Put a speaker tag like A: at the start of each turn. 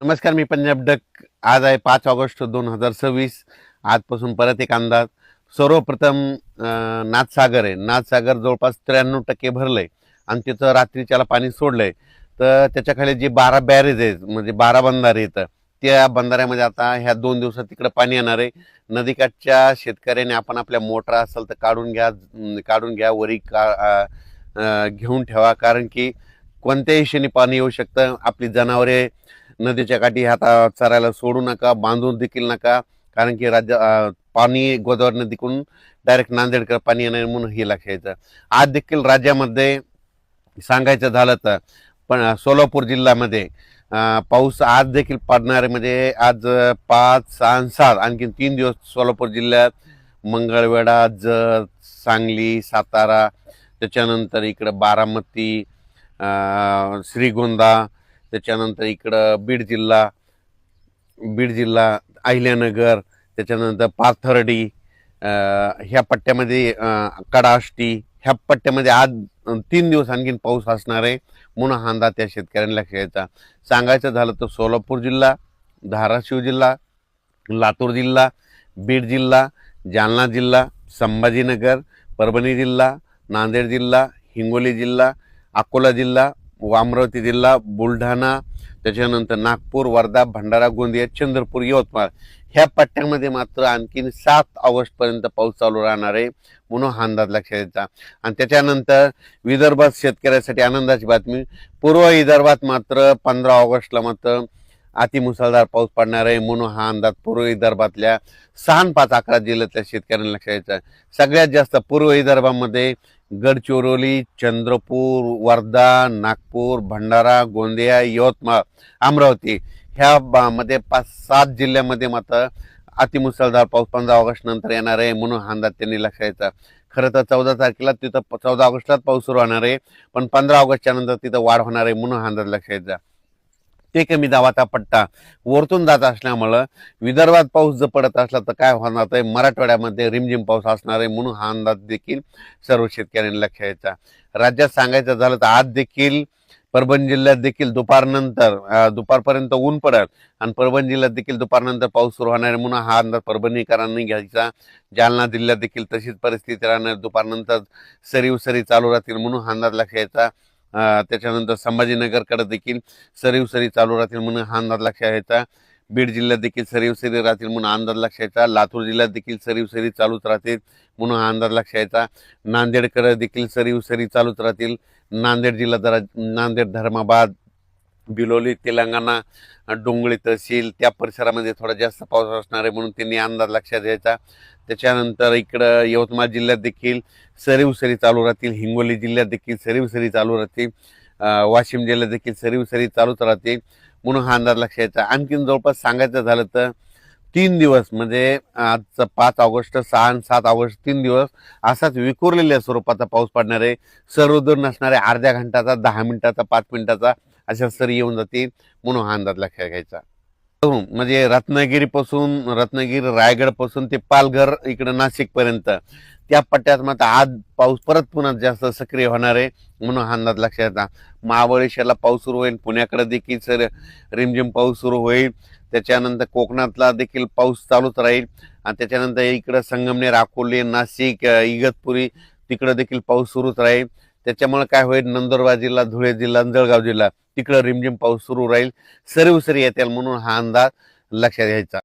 A: नमस्कार, मी पंजाब डक. आज आहे 5 ऑगस्ट 2026. आजपासून परत एक अंदाज. सर्वप्रथम नाथसागर आहे. नाथसागर जवळपास 93% भरलंय आणि तिथं रात्रीच्याला पाणी सोडलंय. तर त्याच्याखाली जे 12 बॅरेज आहेत, म्हणजे 12 बंधारे आहेत, त्या बंधाऱ्यामध्ये आता ह्या 2 दिवसात तिकडे पाणी येणार आहे. नदीकाठच्या शेतकऱ्यांनी आपण आपल्या मोटर असेल तर काढून घ्या वरी घेऊन ठेवा, कारण की कोणत्याही क्षणी पाणी येऊ शकतं. आपली जनावरे नदीच्या काठी आता चरायला सोडू नका, बांधून देखील नका, कारण की पाणी गोदावरी नदीकडून डायरेक्ट नांदेडकडे पाणी येणार म्हणून हे लक्षात येतं. आज देखील राज्यामध्ये सांगायचं झालं तर पण सोलापूर जिल्ह्यामध्ये पाऊस आज देखील पडणार आहे. म्हणजे आज 5, 6 आणि 7 आणखीन 3 दिवस सोलापूर जिल्ह्यात मंगळवेढा, जत, सांगली, सातारा, त्याच्यानंतर इकडं बारामती, श्रीगोंदा, त्याच्यानंतर इकडं बीड जिल्हा अहिल्यानगर, त्याच्यानंतर पाथर्डी, ह्या पट्ट्यामध्ये कडाष्टी, ह्या पट्ट्यामध्ये आज 3 दिवस आणखीन पाऊस असणार आहे म्हणून हा अंदाज त्या शेतकऱ्यांना लक्षात यायचा. सांगायचं झालं तर सोलापूर जिल्हा, धाराशिव जिल्हा, लातूर जिल्हा, बीड जिल्हा, जालना जिल्हा, संभाजीनगर, परभणी जिल्हा, नांदेड जिल्हा, हिंगोली जिल्हा, अकोला जिल्हा, अमरावती जिल्हा, बुलढाणा, त्याच्यानंतर नागपूर, वर्धा, भंडारा, गोंदिया, चंद्रपूर, यवतमाळ, ह्या पट्ट्यामध्ये मात्र आणखीन 7 ऑगस्टपर्यंत पाऊस चालू राहणार आहे म्हणून हा अंदाज लक्षात यायचा. आणि त्याच्यानंतर विदर्भात शेतकऱ्यासाठी आनंदाची बातमी. पूर्व विदर्भात मात्र 15 ऑगस्टला मात्र अतिमुसळधार पाऊस पडणार आहे म्हणून हा अंदाज पूर्व विदर्भातल्या 6 आणि 5 11 जिल्ह्यातल्या शेतकऱ्यांना लक्षात यायचा. सगळ्यात जास्त पूर्व विदर्भामध्ये गडचिरोली, चंद्रपूर, वर्धा, नागपूर, भंडारा, गोंदिया, यवतमाळ, अमरावती ह्या मध्ये 5-7 जिल्ह्यामध्ये मात्र अतिमुसळधार पाऊस 15 ऑगस्ट नंतर येणार आहे म्हणून हा अंदाज त्यांनी लक्षात यायचा. खरं तर 14 तारखेला तिथं 14 ऑगस्टलाच पाऊस सुरू होणार आहे, पण 15 ऑगस्टच्या नंतर तिथं वाढ होणार आहे म्हणून हा अंदाज लक्षात यायचा. ते कमी दाबाचा पट्टा वरतून जात असल्यामुळं विदर्भात पाऊस जर पडत असला तर काय होणार आहे, मराठवाड्यामध्ये रिमझिम पाऊस असणार आहे म्हणून हा अंदाज देखील सर्व शेतकऱ्यांनी लक्षात यायचा. राज्यात सांगायचं झालं तर आज देखील परभणी जिल्ह्यात देखील दुपारपर्यंत ऊन पडेल आणि परभणी जिल्ह्यात देखील दुपारनंतर पाऊस सुरू होणार आहे म्हणून हा अंदाज परभणीकरांनी घ्यायचा. जालना जिल्ह्यात देखील तशीच परिस्थिती राहणार, दुपारनंतर सरी चालू राहतील म्हणून हा अंदाज लक्षात यायचा. त्याच्यानंतर संभाजीनगरकडे देखील सरी चालू राहतील म्हणून हा अंदाज लक्षात यायचा. बीड जिल्ह्यात देखील सरी राहतील म्हणून अंदाज लक्षात यायचा. लातूर जिल्ह्यात देखील सरी चालूच राहतील म्हणून हा अंदाज लक्षात यायचा. नांदेडकडे देखील सरी चालूच राहतील. नांदेड जिल्हा नांदेड, धर्माबाद, बिलोली, तेलंगणा, डोंगळी तहसील त्या परिसरामध्ये थोडा जास्त पाऊस असणार आहे म्हणून त्यांनी अंदाज लक्षात घ्यायचा. त्याच्यानंतर इकडं यवतमाळ जिल्ह्यात देखील सरी चालू राहतील. हिंगोली जिल्ह्यात देखील सरी चालू राहतील. वाशिम जिल्ह्यात देखील सरी चालूच राहतील म्हणून हा अंदाज लक्षात यायचा. आणखीन जवळपास सांगायचं झालं तर 3 दिवस म्हणजे आजचं 5 ऑगस्ट, 6 आणि 7 ऑगस्ट 3 दिवस असाच विखुरलेल्या स्वरूपाचा पाऊस पडणार आहे. सर्वदूर नसणारे अर्ध्या घंटाचा, 10 मिनिटाचा, 5 मिनिटाचा अशा सरी येऊन जातील म्हणून हा अंदाज लक्षात घ्यायचा. म्हणजे रत्नागिरी, रायगड पासून ते पालघर इकडं नाशिक पर्यंत त्या पट्ट्यात मात्र आज पाऊस परत पुन्हा जास्त सक्रिय होणार आहे म्हणून हा अंदाज लक्षात येतात. महाबळेश्वरला पाऊस सुरू होईल, पुण्याकडे देखील रिमझिम पाऊस सुरू होईल. त्याच्यानंतर कोकणातला देखील पाऊस चालूच राहील आणि त्याच्यानंतर इकडं संगमनेर, अकोले, नाशिक, इगतपुरी तिकडं देखील पाऊस सुरूच राहील. त्याच्यामुळे काय होईल, नंदुरबार जिल्हा, धुळे जिल्हा, जळगाव जिल्हा तिकडं रिमझिम पाऊस सुरू राहील. सरी येतील म्हणून हा अंदाज लक्षात घ्यायचा.